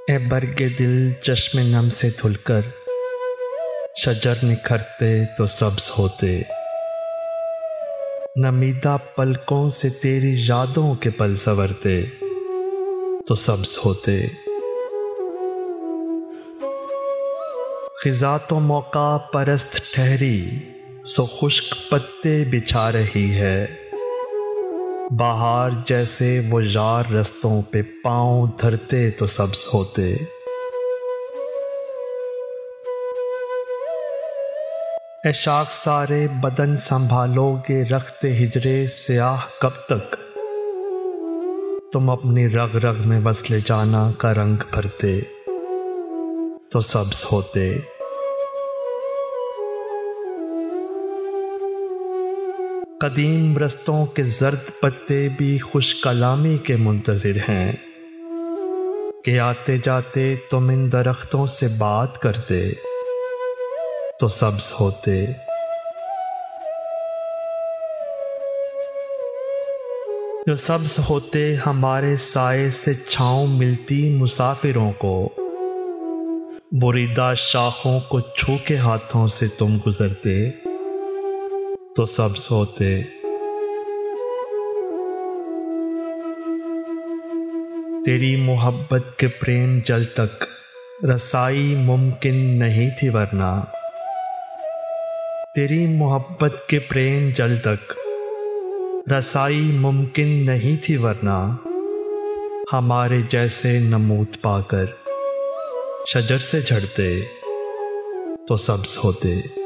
ए बरगे दिल चश्मे नम से धुलकर, शजर निखरते तो सब्ज होते। नमीदा पलकों से तेरी यादों के पल संवरते तो सब्ज होते। खिज़ा तो मौका परस्त ठहरी, सो खुश्क पत्ते बिछा रही है। बाहर जैसे वो यार रस्तों पे पाँव धरते तो सब्ज होते। ए शाख सारे बदन संभालोगे रखते हिजरे स्याह कब तक। तुम अपनी रग रग में वसले जाना का रंग भरते तो सब्ज होते। कदीम रस्तों के जर्द पत्ते भी खुश कलामी के मुंतज़िर हैं कि आते जाते तुम इन दरख्तों से बात करते तो सब्ज होते। जो सब्ज होते हमारे साए से छाँव मिलती मुसाफिरों को। बुरीदा शाखों को छू के हाथों से तुम गुजरते तो सब्ज होते। तेरी मोहब्बत के प्रेम जल तक रसाई मुमकिन नहीं थी वरना। तेरी मोहब्बत के प्रेम जल तक रसाई मुमकिन नहीं थी वरना। हमारे जैसे नमूद पाकर शजर से झड़ते तो सब्ज होते।